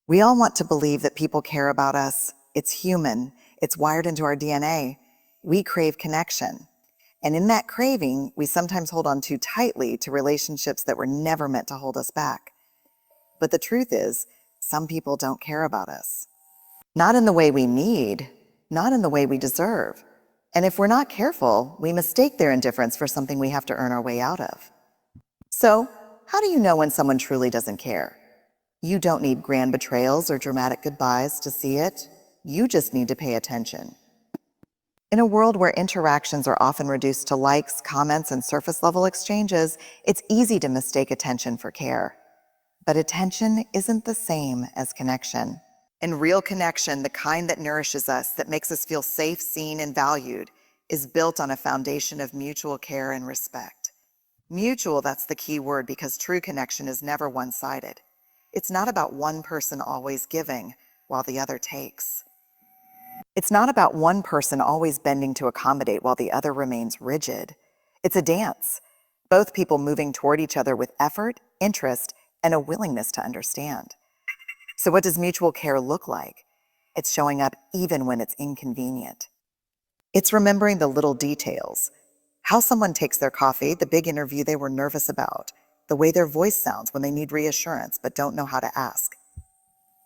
We all want to believe that people care about us. It's human. It's wired into our DNA. We crave connection. And in that craving, we sometimes hold on too tightly to relationships that were never meant to hold us back. But the truth is, some people don't care about us. Not in the way we need, not in the way we deserve. And if we're not careful, we mistake their indifference for something we have to earn our way out of. So, how do you know when someone truly doesn't care? You don't need grand betrayals or dramatic goodbyes to see it. You just need to pay attention. In a world where interactions are often reduced to likes, comments, and surface-level exchanges, it's easy to mistake attention for care. But attention isn't the same as connection. And real connection, the kind that nourishes us, that makes us feel safe, seen, and valued, is built on a foundation of mutual care and respect. Mutual, that's the key word, because true connection is never one-sided. It's not about one person always giving while the other takes. It's not about one person always bending to accommodate while the other remains rigid. It's a dance, both people moving toward each other with effort, interest, and a willingness to understand. So what does mutual care look like? It's showing up even when it's inconvenient. It's remembering the little details. How someone takes their coffee, the big interview they were nervous about, the way their voice sounds when they need reassurance but don't know how to ask.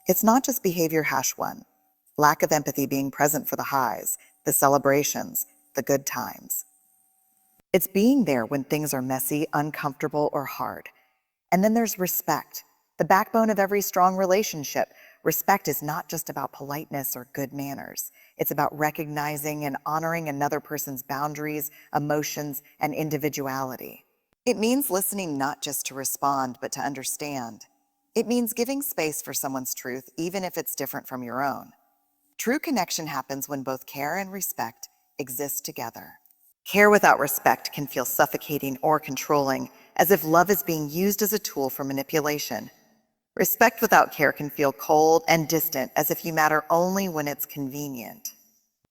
It's not just behavior -1, lack of empathy being present for the highs, the celebrations, the good times. It's being there when things are messy, uncomfortable, or hard. And then there's respect, the backbone of every strong relationship. Respect is not just about politeness or good manners. It's about recognizing and honoring another person's boundaries, emotions, and individuality. It means listening not just to respond, but to understand. It means giving space for someone's truth, even if it's different from your own. True connection happens when both care and respect exist together. Care without respect can feel suffocating or controlling, as if love is being used as a tool for manipulation. Respect without care can feel cold and distant, as if you matter only when it's convenient.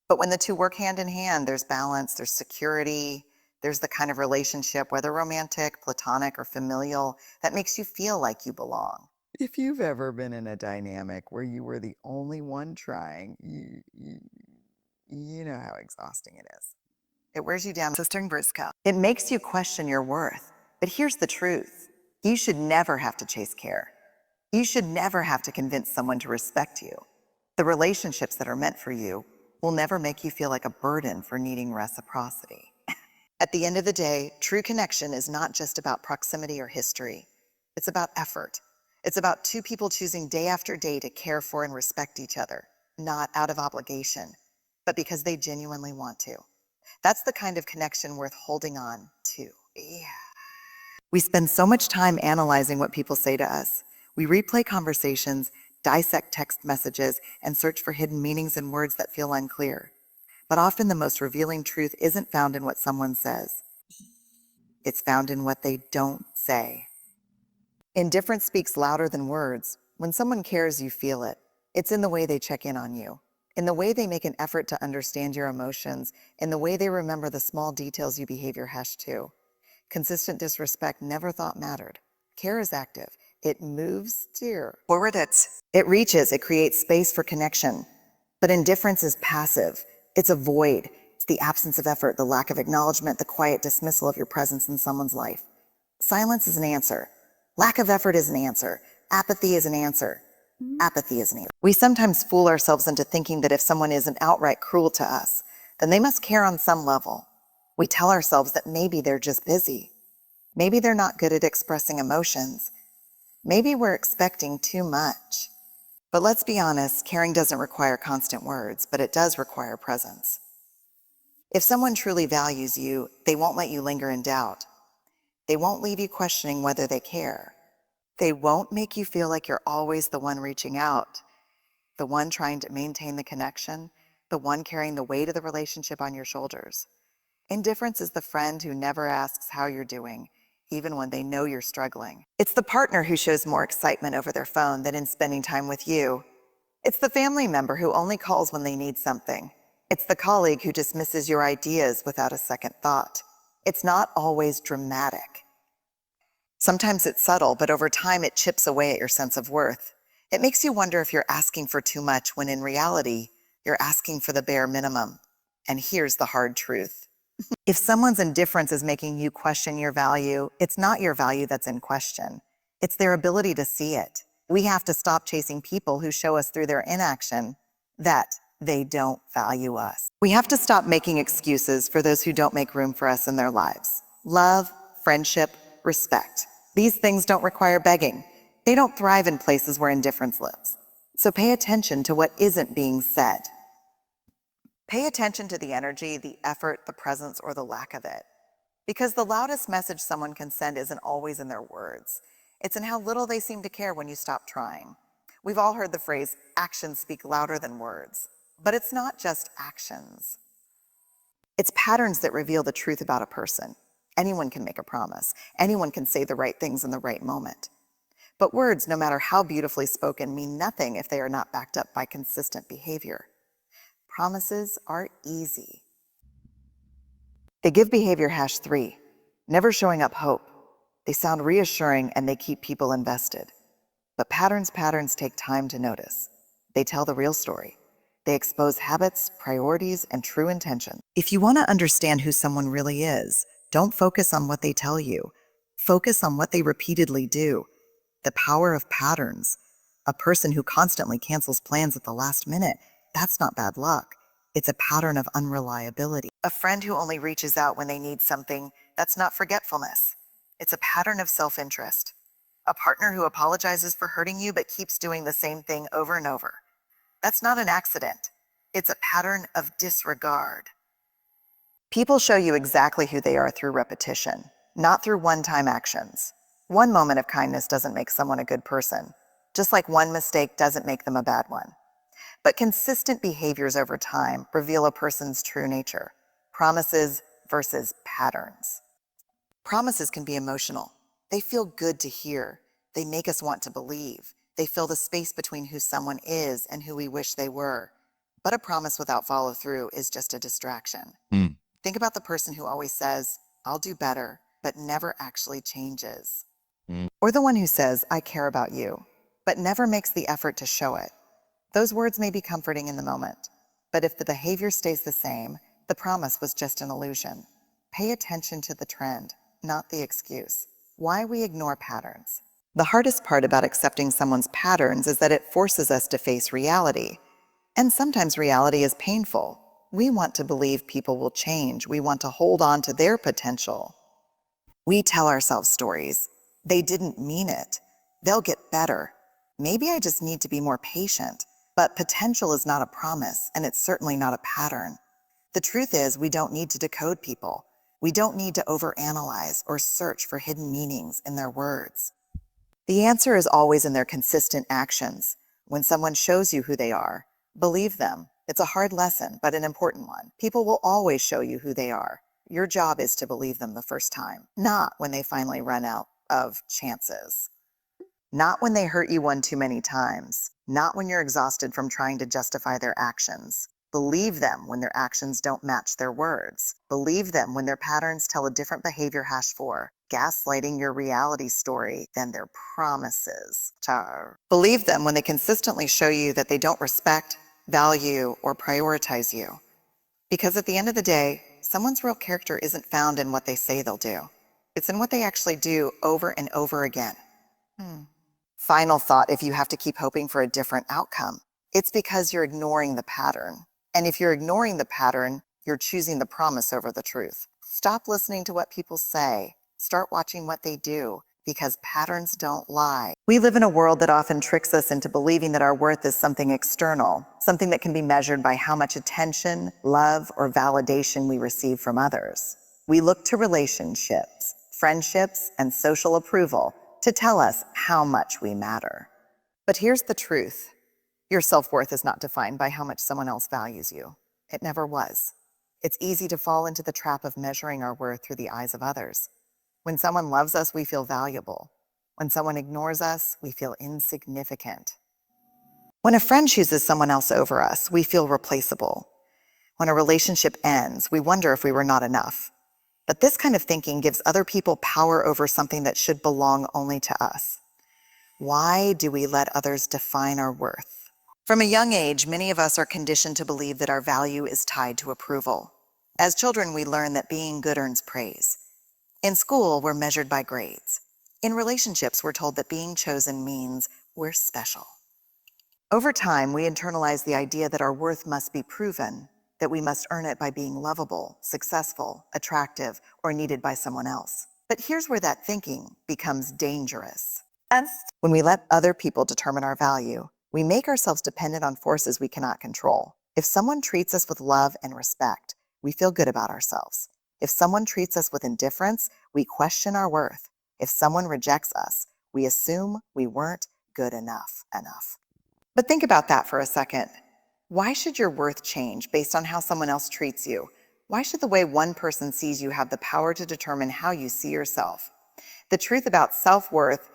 But when the two work hand in hand, there's balance, there's security, there's the kind of relationship, whether romantic, platonic, or familial, that makes you feel like you belong. If you've ever been in a dynamic where you were the only one trying, you know how exhausting it is. It wears you down, Sister Briscoe. It makes you question your worth. But here's the truth. You should never have to chase care. You should never have to convince someone to respect you. The relationships that are meant for you will never make you feel like a burden for needing reciprocity. At the end of the day, true connection is not just about proximity or history. It's about effort. It's about two people choosing day after day to care for and respect each other, not out of obligation, but because they genuinely want to. That's the kind of connection worth holding on to. Yeah. We spend so much time analyzing what people say to us. We replay conversations, dissect text messages, and search for hidden meanings in words that feel unclear. But often the most revealing truth isn't found in what someone says. It's found in what they don't say. Indifference speaks louder than words. When someone cares, you feel it. It's in the way they check in on you, in the way they make an effort to understand your emotions, in the way they remember the small details you behave your hash to. Consistent disrespect never thought mattered. Care is active. It moves forward. It reaches, it creates space for connection. But indifference is passive. It's a void. It's the absence of effort, the lack of acknowledgement, the quiet dismissal of your presence in someone's life. Silence is an answer. Lack of effort is an answer. Apathy is an answer. Apathy is an answer. We sometimes fool ourselves into thinking that if someone isn't outright cruel to us, then they must care on some level. We tell ourselves that maybe they're just busy. Maybe they're not good at expressing emotions. Maybe we're expecting too much. But let's be honest, caring doesn't require constant words, but it does require presence. If someone truly values you, they won't let you linger in doubt. They won't leave you questioning whether they care. They won't make you feel like you're always the one reaching out, the one trying to maintain the connection, the one carrying the weight of the relationship on your shoulders. Indifference is the friend who never asks how you're doing, even when they know you're struggling. It's the partner who shows more excitement over their phone than in spending time with you. It's the family member who only calls when they need something. It's the colleague who dismisses your ideas without a second thought. It's not always dramatic. Sometimes it's subtle, but over time it chips away at your sense of worth. It makes you wonder if you're asking for too much when in reality, you're asking for the bare minimum. And here's the hard truth. If someone's indifference is making you question your value, it's not your value that's in question. It's their ability to see it. We have to stop chasing people who show us through their inaction that they don't value us. We have to stop making excuses for those who don't make room for us in their lives. Love, friendship, respect. These things don't require begging. They don't thrive in places where indifference lives. So pay attention to what isn't being said. Pay attention to the energy, the effort, the presence, or the lack of it. Because the loudest message someone can send isn't always in their words. It's in how little they seem to care when you stop trying. We've all heard the phrase, actions speak louder than words. But it's not just actions. It's patterns that reveal the truth about a person. Anyone can make a promise. Anyone can say the right things in the right moment. But words, no matter how beautifully spoken, mean nothing if they are not backed up by consistent behavior. Promises are easy. They give behavior #3, never showing up hope. They sound reassuring and they keep people invested. But patterns take time to notice. They tell the real story. They expose habits, priorities, and true intention. If you want to understand who someone really is, don't focus on what they tell you. Focus on what they repeatedly do. The power of patterns. A person who constantly cancels plans at the last minute, that's not bad luck. It's a pattern of unreliability. A friend who only reaches out when they need something, that's not forgetfulness. It's a pattern of self-interest. A partner who apologizes for hurting you but keeps doing the same thing over and over. That's not an accident. It's a pattern of disregard. People show you exactly who they are through repetition, not through one-time actions. One moment of kindness doesn't make someone a good person, just like one mistake doesn't make them a bad one. But consistent behaviors over time reveal a person's true nature. Promises versus patterns. Promises can be emotional. They feel good to hear. They make us want to believe. They fill the space between who someone is and who we wish they were. But a promise without follow-through is just a distraction. Think about the person who always says, "I'll do better," but never actually changes. Or the one who says, "I care about you," but never makes the effort to show it. Those words may be comforting in the moment, but if the behavior stays the same, the promise was just an illusion. Pay attention to the trend, not the excuse. Why we ignore patterns. The hardest part about accepting someone's patterns is that it forces us to face reality. And sometimes reality is painful. We want to believe people will change. We want to hold on to their potential. We tell ourselves stories. They didn't mean it. They'll get better. Maybe I just need to be more patient. But potential is not a promise, and it's certainly not a pattern. The truth is, we don't need to decode people. We don't need to overanalyze or search for hidden meanings in their words. The answer is always in their consistent actions. When someone shows you who they are, believe them. It's a hard lesson, but an important one. People will always show you who they are. Your job is to believe them the first time, not when they finally run out of chances. Not when they hurt you one too many times. Not when you're exhausted from trying to justify their actions. Believe them when their actions don't match their words. Believe them when their patterns tell a different behavior #4, gaslighting your reality story than their promises. Believe them when they consistently show you that they don't respect, value, or prioritize you. Because at the end of the day, someone's real character isn't found in what they say they'll do. It's in what they actually do over and over again. Final thought, if you have to keep hoping for a different outcome, it's because you're ignoring the pattern. And if you're ignoring the pattern, you're choosing the promise over the truth. Stop listening to what people say. Start watching what they do, because patterns don't lie. We live in a world that often tricks us into believing that our worth is something external, something that can be measured by how much attention, love, or validation we receive from others. We look to relationships, friendships, and social approval to tell us how much we matter. But here's the truth. Your self-worth is not defined by how much someone else values you. It never was. It's easy to fall into the trap of measuring our worth through the eyes of others. When someone loves us, we feel valuable. When someone ignores us, we feel insignificant. When a friend chooses someone else over us, we feel replaceable. When a relationship ends, we wonder if we were not enough. But this kind of thinking gives other people power over something that should belong only to us. Why do we let others define our worth? From a young age, many of us are conditioned to believe that our value is tied to approval. As children, we learn that being good earns praise. In school, we're measured by grades. In relationships, we're told that being chosen means we're special. Over time, we internalize the idea that our worth must be proven, that we must earn it by being lovable, successful, attractive, or needed by someone else. But here's where that thinking becomes dangerous. When we let other people determine our value, we make ourselves dependent on forces we cannot control. If someone treats us with love and respect, we feel good about ourselves. If someone treats us with indifference, we question our worth. If someone rejects us, we assume we weren't good enough. But think about that for a second. Why should your worth change based on how someone else treats you? Why should the way one person sees you have the power to determine how you see yourself? The truth about self-worth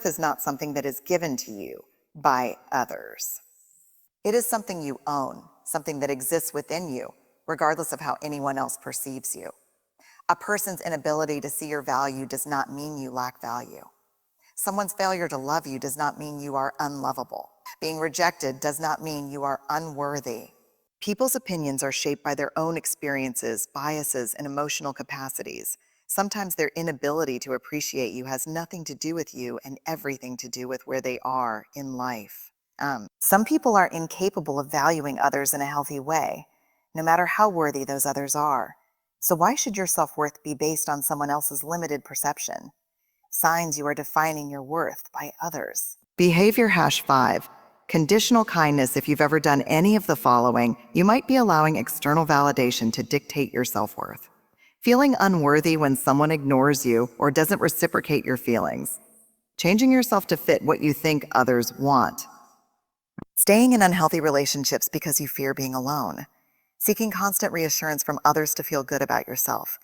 is not something that is given to you by others. It is something you own, something that exists within you, regardless of how anyone else perceives you. A person's inability to see your value does not mean you lack value. Someone's failure to love you does not mean you are unlovable. Being rejected does not mean you are unworthy. People's opinions are shaped by their own experiences, biases, and emotional capacities. Sometimes their inability to appreciate you has nothing to do with you and everything to do with where they are in life. Some people are incapable of valuing others in a healthy way, no matter how worthy those others are. So why should your self-worth be based on someone else's limited perception? Signs you are defining your worth by others. Behavior #5. Conditional kindness. If you've ever done any of the following, you might be allowing external validation to dictate your self-worth. Feeling unworthy when someone ignores you or doesn't reciprocate your feelings. Changing yourself to fit what you think others want. Staying in unhealthy relationships because you fear being alone. Seeking constant reassurance from others to feel good about yourself.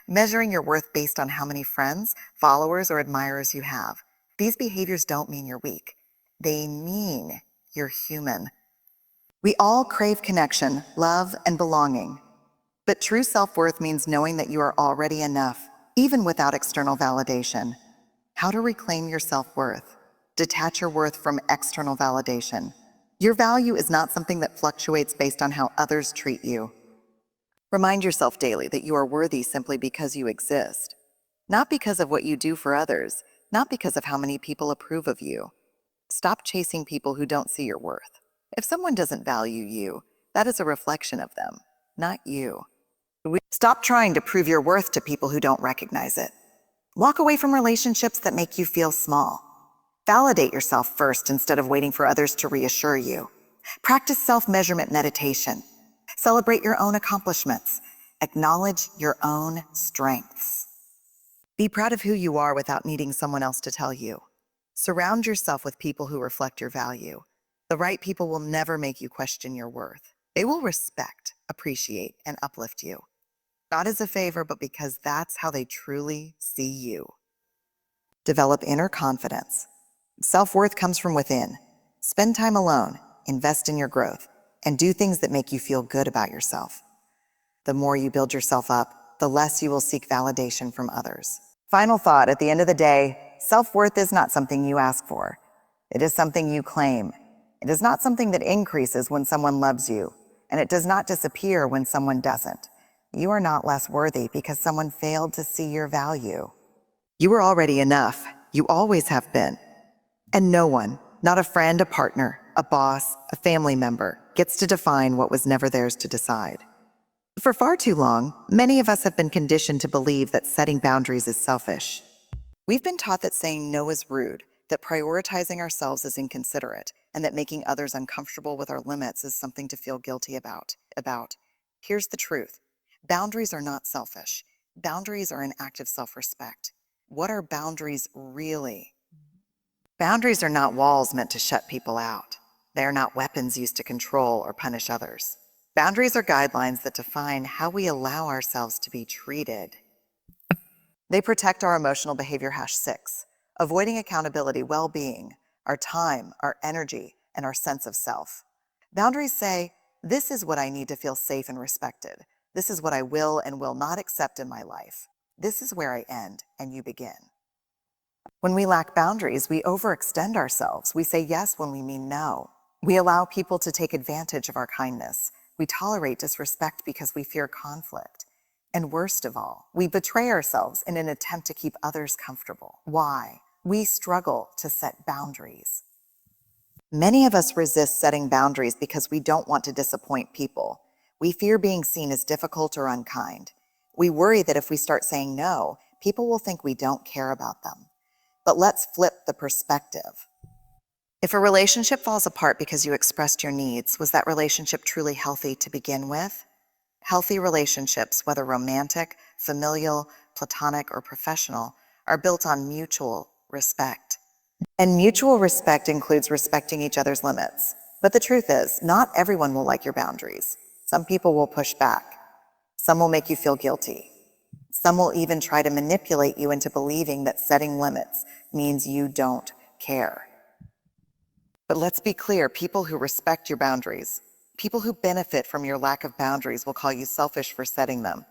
Measuring your worth based on how many friends, followers, or admirers you have. These behaviors don't mean you're weak. They mean you're human. We all crave connection, love, and belonging. But true self-worth means knowing that you are already enough, even without external validation. How to reclaim your self-worth. Detach your worth from external validation. Your value is not something that fluctuates based on how others treat you. Remind yourself daily that you are worthy simply because you exist. Not because of what you do for others, not because of how many people approve of you. Stop chasing people who don't see your worth. If someone doesn't value you, that is a reflection of them, not you. Stop trying to prove your worth to people who don't recognize it. Walk away from relationships that make you feel small. Validate yourself first instead of waiting for others to reassure you. Practice self-measurement meditation. Celebrate your own accomplishments. Acknowledge your own strengths. Be proud of who you are without needing someone else to tell you. Surround yourself with people who reflect your value. The right people will never make you question your worth. They will respect, appreciate, and uplift you. Not as a favor, but because that's how they truly see you. Develop inner confidence. Self-worth comes from within. Spend time alone, invest in your growth, and do things that make you feel good about yourself. The more you build yourself up, the less you will seek validation from others. Final thought, at the end of the day, self-worth is not something you ask for. It is something you claim. It is not something that increases when someone loves you, and it does not disappear when someone doesn't. You are not less worthy because someone failed to see your value. You are already enough. You always have been. And no one, not a friend, a partner, a boss, a family member, gets to define what was never theirs to decide. For far too long, many of us have been conditioned to believe that setting boundaries is selfish. We've been taught that saying no is rude, that prioritizing ourselves is inconsiderate, and that making others uncomfortable with our limits is something to feel guilty about. Here's the truth. Boundaries are not selfish. Boundaries are an act of self-respect. What are boundaries really? Boundaries are not walls meant to shut people out. They are not weapons used to control or punish others. Boundaries are guidelines that define how we allow ourselves to be treated. They protect our emotional behavior #6, avoiding accountability, well-being, our time, our energy, and our sense of self. Boundaries say, this is what I need to feel safe and respected. This is what I will and will not accept in my life. This is where I end and you begin. When we lack boundaries, we overextend ourselves. We say yes when we mean no. We allow people to take advantage of our kindness. We tolerate disrespect because we fear conflict. And worst of all, we betray ourselves in an attempt to keep others comfortable. Why? We struggle to set boundaries. Many of us resist setting boundaries because we don't want to disappoint people. We fear being seen as difficult or unkind. We worry that if we start saying no, people will think we don't care about them. But let's flip the perspective. If a relationship falls apart because you expressed your needs, was that relationship truly healthy to begin with? Healthy relationships, whether romantic, familial, platonic, or professional, are built on mutual respect. And mutual respect includes respecting each other's limits. But the truth is, not everyone will like your boundaries. Some people will push back. Some will make you feel guilty. Some will even try to manipulate you into believing that setting limits means you don't care. But let's be clear, people who respect your boundaries, people who benefit from your lack of boundaries will call you selfish for setting them.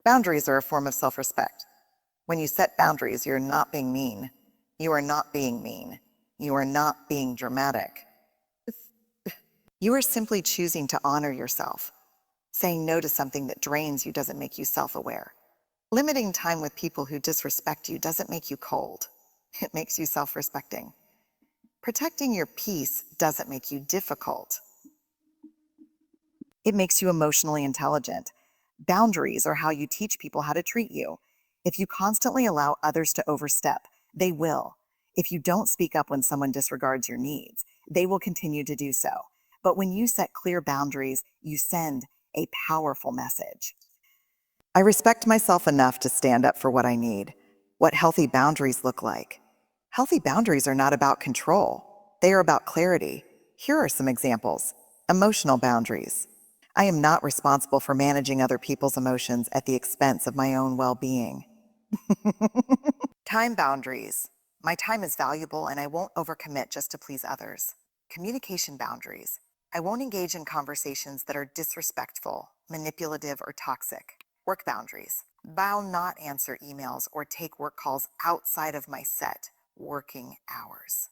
Boundaries are a form of self-respect. When you set boundaries, you're not being mean. You are not being mean. You are not being dramatic. You are simply choosing to honor yourself. Saying no to something that drains you doesn't make you self-aware. Limiting time with people who disrespect you doesn't make you cold. It makes you self-respecting. Protecting your peace doesn't make you difficult. It makes you emotionally intelligent. Boundaries are how you teach people how to treat you. If you constantly allow others to overstep, they will. If you don't speak up when someone disregards your needs, they will continue to do so. But when you set clear boundaries, you send a powerful message. I respect myself enough to stand up for what I need. What healthy boundaries look like. Healthy boundaries are not about control. They are about clarity. Here are some examples. Emotional boundaries. I am not responsible for managing other people's emotions at the expense of my own well-being. Time boundaries. My time is valuable and I won't overcommit just to please others. Communication boundaries. I won't engage in conversations that are disrespectful, manipulative, or toxic. Work boundaries. I'll not answer emails or take work calls outside of my set working hours.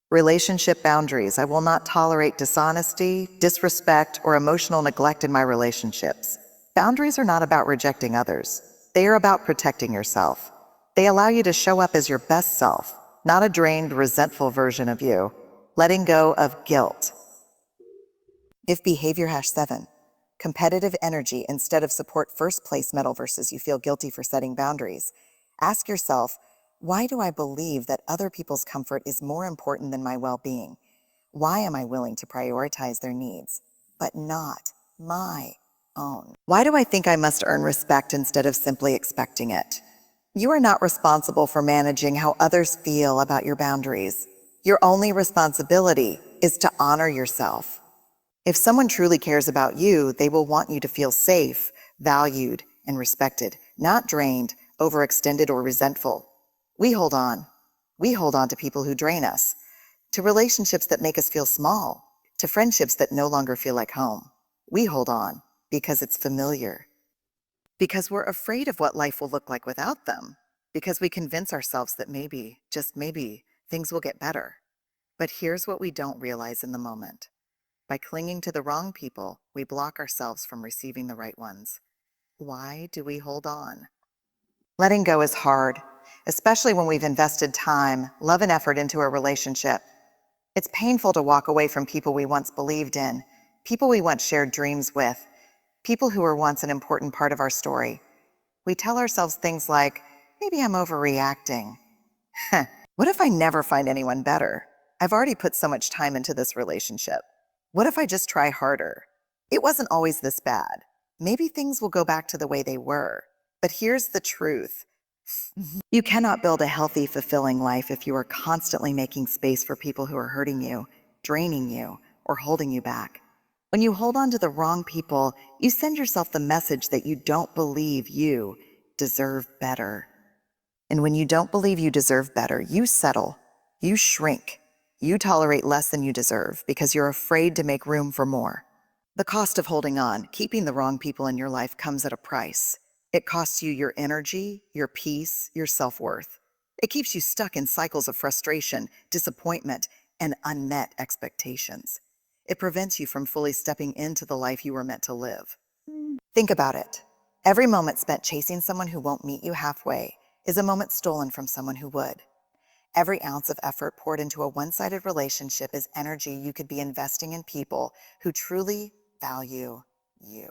Relationship boundaries. I will not tolerate dishonesty, disrespect, or emotional neglect in my relationships. Boundaries are not about rejecting others. They are about protecting yourself. They allow you to show up as your best self, not a drained, resentful version of you. Letting go of guilt. If behavior #7, competitive energy instead of support first place medal versus you feel guilty for setting boundaries. Ask yourself, why do I believe that other people's comfort is more important than my well-being? Why am I willing to prioritize their needs, but not my own? Why do I think I must earn respect instead of simply expecting it? You are not responsible for managing how others feel about your boundaries. Your only responsibility is to honor yourself. If someone truly cares about you, they will want you to feel safe, valued, and respected, not drained, overextended, or resentful. We hold on. We hold on to people who drain us, to relationships that make us feel small, to friendships that no longer feel like home. We hold on because it's familiar, because we're afraid of what life will look like without them, because we convince ourselves that maybe, just maybe, things will get better. But here's what we don't realize in the moment. By clinging to the wrong people, we block ourselves from receiving the right ones. Why do we hold on? Letting go is hard, especially when we've invested time, love, and effort into a relationship. It's painful to walk away from people we once believed in, people we once shared dreams with, people who were once an important part of our story. We tell ourselves things like, maybe I'm overreacting. What if I never find anyone better? I've already put so much time into this relationship. What if I just try harder? It wasn't always this bad. Maybe things will go back to the way they were. But here's the truth. You cannot build a healthy, fulfilling life if you are constantly making space for people who are hurting you, draining you, or holding you back. When you hold on to the wrong people, you send yourself the message that you don't believe you deserve better. And when you don't believe you deserve better, you settle, you shrink, you tolerate less than you deserve because you're afraid to make room for more. The cost of holding on, keeping the wrong people in your life comes at a price. It costs you your energy, your peace, your self-worth. It keeps you stuck in cycles of frustration, disappointment, and unmet expectations. It prevents you from fully stepping into the life you were meant to live. Think about it. Every moment spent chasing someone who won't meet you halfway is a moment stolen from someone who would. Every ounce of effort poured into a one-sided relationship is energy you could be investing in people who truly value you.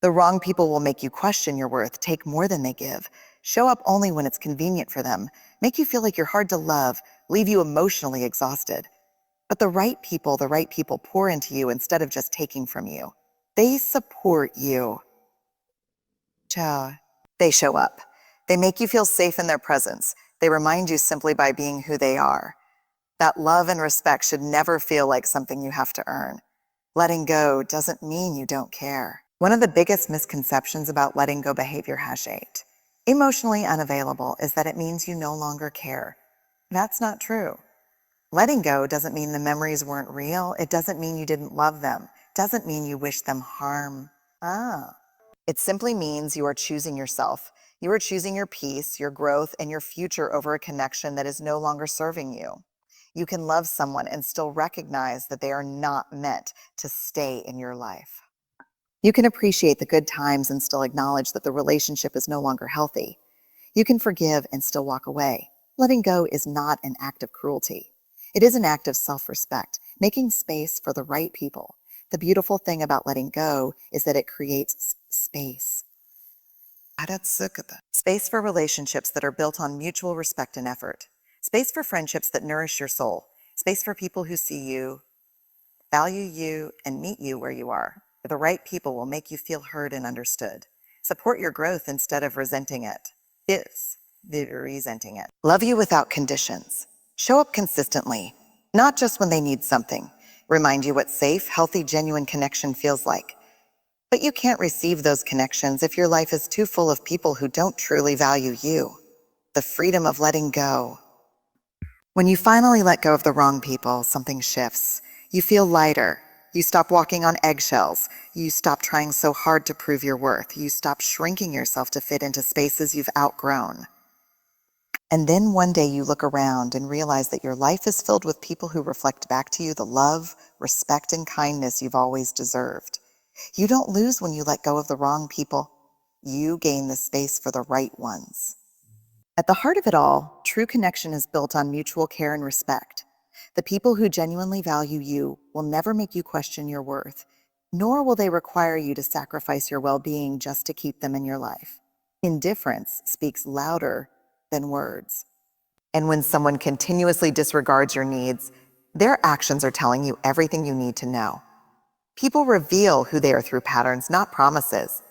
The wrong people will make you question your worth, take more than they give, show up only when it's convenient for them, make you feel like you're hard to love, leave you emotionally exhausted. But the right people pour into you instead of just taking from you. They support you. Ciao. They show up. They make you feel safe in their presence. They remind you simply by being who they are. That love and respect should never feel like something you have to earn. Letting go doesn't mean you don't care. One of the biggest misconceptions about letting go behavior #8, emotionally unavailable, is that it means you no longer care. That's not true. Letting go doesn't mean the memories weren't real. It doesn't mean you didn't love them. It doesn't mean you wish them harm. It simply means you are choosing yourself. You are choosing your peace, your growth, and your future over a connection that is no longer serving you. You can love someone and still recognize that they are not meant to stay in your life. You can appreciate the good times and still acknowledge that the relationship is no longer healthy. You can forgive and still walk away. Letting go is not an act of cruelty. It is an act of self-respect, making space for the right people. The beautiful thing about letting go is that it creates space. Space for relationships that are built on mutual respect and effort. Space for friendships that nourish your soul. Space for people who see you, value you, and meet you where you are. The right people will make you feel heard and understood. Support your growth instead of resenting it. Love you without conditions. Show up consistently, not just when they need something. Remind you what safe, healthy, genuine connection feels like. But you can't receive those connections if your life is too full of people who don't truly value you. The freedom of letting go. When you finally let go of the wrong people, something shifts. You feel lighter. You stop walking on eggshells. You stop trying so hard to prove your worth. You stop shrinking yourself to fit into spaces you've outgrown. And then one day you look around and realize that your life is filled with people who reflect back to you the love, respect, and kindness you've always deserved. You don't lose when you let go of the wrong people. You gain the space for the right ones. At the heart of it all, true connection is built on mutual care and respect. The people who genuinely value you will never make you question your worth, nor will they require you to sacrifice your well-being just to keep them in your life. Indifference speaks louder than words. And when someone continuously disregards your needs, their actions are telling you everything you need to know. People reveal who they are through patterns, not promises.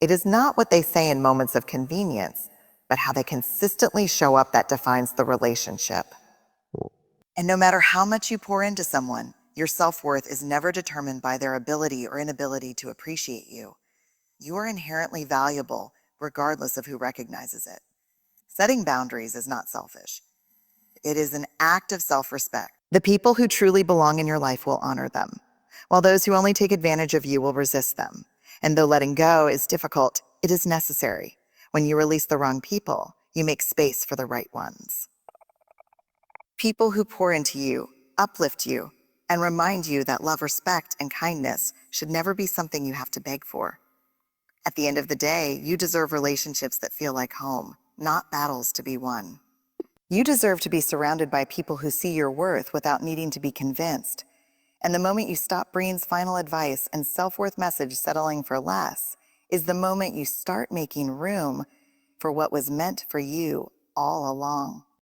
It is not what they say in moments of convenience, but how they consistently show up that defines the relationship. And no matter how much you pour into someone, your self-worth is never determined by their ability or inability to appreciate you. You are inherently valuable, regardless of who recognizes it. Setting boundaries is not selfish. It is an act of self-respect. The people who truly belong in your life will honor them, while those who only take advantage of you will resist them. And though letting go is difficult, it is necessary. When you release the wrong people, you make space for the right ones. People who pour into you, uplift you, and remind you that love, respect, and kindness should never be something you have to beg for. At the end of the day, you deserve relationships that feel like home, not battles to be won. You deserve to be surrounded by people who see your worth without needing to be convinced. And the moment you stop Breen's final advice and self-worth message settling for less is the moment you start making room for what was meant for you all along.